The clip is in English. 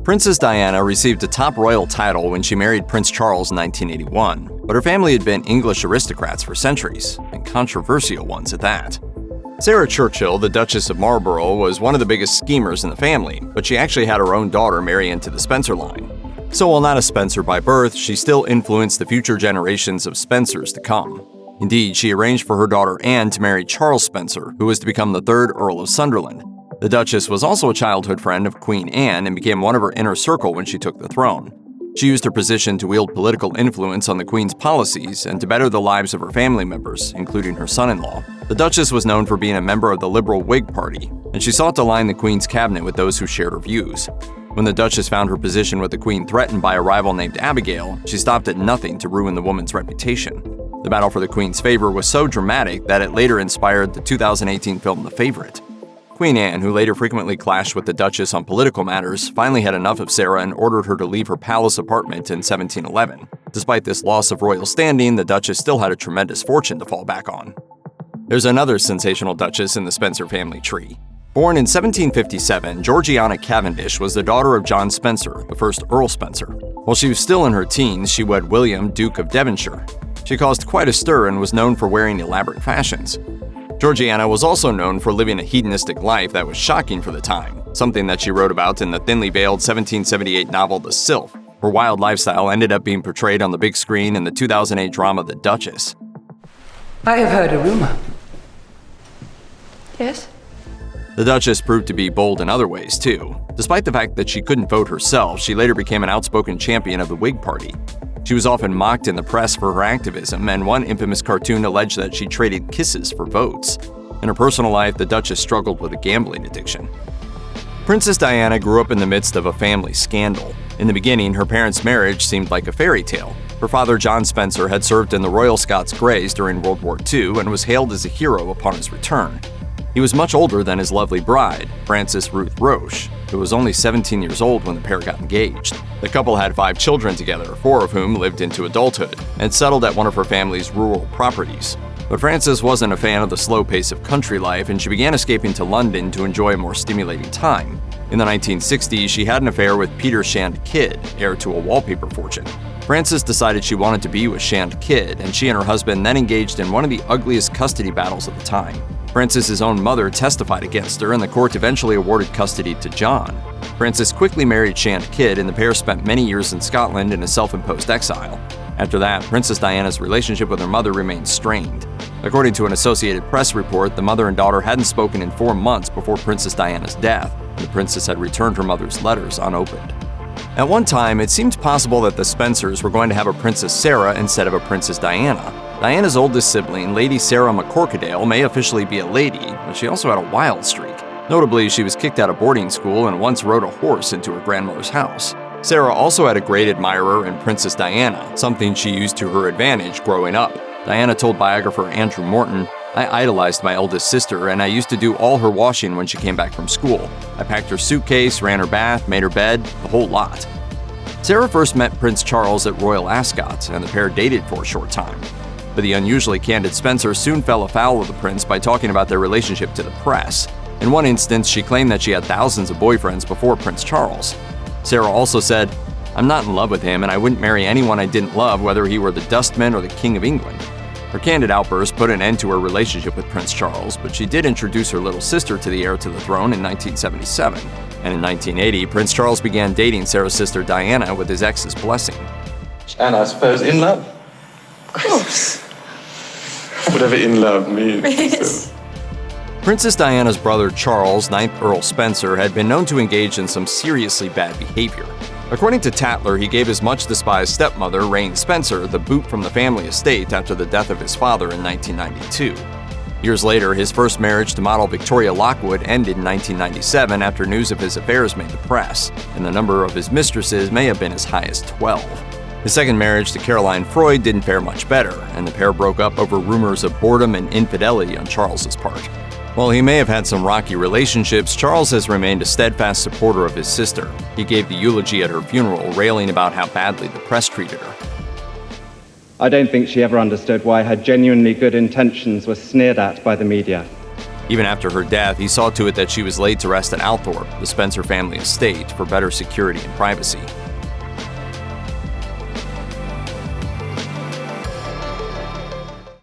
Princess Diana received a top royal title when she married Prince Charles in 1981, but her family had been English aristocrats for centuries, and controversial ones at that. Sarah Churchill, the Duchess of Marlborough, was one of the biggest schemers in the family, but she actually had her own daughter marry into the Spencer line. So while not a Spencer by birth, she still influenced the future generations of Spencers to come. Indeed, she arranged for her daughter Anne to marry Charles Spencer, who was to become the third Earl of Sunderland. The Duchess was also a childhood friend of Queen Anne and became one of her inner circle when she took the throne. She used her position to wield political influence on the Queen's policies and to better the lives of her family members, including her son-in-law. The Duchess was known for being a member of the Liberal Whig Party, and she sought to align the Queen's cabinet with those who shared her views. When the Duchess found her position with the Queen threatened by a rival named Abigail, she stopped at nothing to ruin the woman's reputation. The battle for the Queen's favor was so dramatic that it later inspired the 2018 film The Favourite. Queen Anne, who later frequently clashed with the Duchess on political matters, finally had enough of Sarah and ordered her to leave her palace apartment in 1711. Despite this loss of royal standing, the Duchess still had a tremendous fortune to fall back on. There's another sensational Duchess in the Spencer family tree. Born in 1757, Georgiana Cavendish was the daughter of John Spencer, the first Earl Spencer. While she was still in her teens, she wed William, Duke of Devonshire. She caused quite a stir and was known for wearing elaborate fashions. Georgiana was also known for living a hedonistic life that was shocking for the time, something that she wrote about in the thinly veiled 1778 novel The Sylph. Her wild lifestyle ended up being portrayed on the big screen in the 2008 drama The Duchess. I have heard a rumor. Yes? The Duchess proved to be bold in other ways, too. Despite the fact that she couldn't vote herself, she later became an outspoken champion of the Whig Party. She was often mocked in the press for her activism, and one infamous cartoon alleged that she traded kisses for votes. In her personal life, the Duchess struggled with a gambling addiction. Princess Diana grew up in the midst of a family scandal. In the beginning, her parents' marriage seemed like a fairy tale. Her father, John Spencer, had served in the Royal Scots Greys during World War II and was hailed as a hero upon his return. He was much older than his lovely bride, Frances Ruth Roche, who was only 17 years old when the pair got engaged. The couple had 5 children together, 4 of whom lived into adulthood, and settled at one of her family's rural properties. But Frances wasn't a fan of the slow pace of country life, and she began escaping to London to enjoy a more stimulating time. In the 1960s, she had an affair with Peter Shand Kidd, heir to a wallpaper fortune. Frances decided she wanted to be with Shand Kidd, and she and her husband then engaged in one of the ugliest custody battles at the time. Frances' own mother testified against her, and the court eventually awarded custody to John. Frances quickly married Shand Kidd, and the pair spent many years in Scotland in a self-imposed exile. After that, Princess Diana's relationship with her mother remained strained. According to an Associated Press report, the mother and daughter hadn't spoken in 4 months before Princess Diana's death, and the princess had returned her mother's letters unopened. At one time, it seemed possible that the Spencers were going to have a Princess Sarah instead of a Princess Diana. Diana's oldest sibling, Lady Sarah McCorquodale, may officially be a lady, but she also had a wild streak. Notably, she was kicked out of boarding school and once rode a horse into her grandmother's house. Sarah also had a great admirer in Princess Diana, something she used to her advantage growing up. Diana told biographer Andrew Morton, "I idolized my eldest sister, and I used to do all her washing when she came back from school. I packed her suitcase, ran her bath, made her bed, the whole lot." Sarah first met Prince Charles at Royal Ascot, and the pair dated for a short time. But the unusually candid Spencer soon fell afoul of the prince by talking about their relationship to the press. In one instance, she claimed that she had thousands of boyfriends before Prince Charles. Sarah also said, "I'm not in love with him, and I wouldn't marry anyone I didn't love, whether he were the dustman or the King of England." Her candid outburst put an end to her relationship with Prince Charles, but she did introduce her little sister to the heir to the throne in 1977. And in 1980, Prince Charles began dating Sarah's sister Diana with his ex's blessing. And I suppose in love. Of course. Whatever in love means. Yes. Princess Diana's brother Charles, 9th Earl Spencer, had been known to engage in some seriously bad behavior. According to Tatler, he gave his much-despised stepmother, Rain Spencer, the boot from the family estate after the death of his father in 1992. Years later, his first marriage to model Victoria Lockwood ended in 1997 after news of his affairs made the press, and the number of his mistresses may have been as high as 12. His second marriage to Caroline Freud didn't fare much better, and the pair broke up over rumors of boredom and infidelity on Charles's part. While he may have had some rocky relationships, Charles has remained a steadfast supporter of his sister. He gave the eulogy at her funeral, railing about how badly the press treated her. I don't think she ever understood why her genuinely good intentions were sneered at by the media. Even after her death, he saw to it that she was laid to rest at Althorpe, the Spencer family estate, for better security and privacy.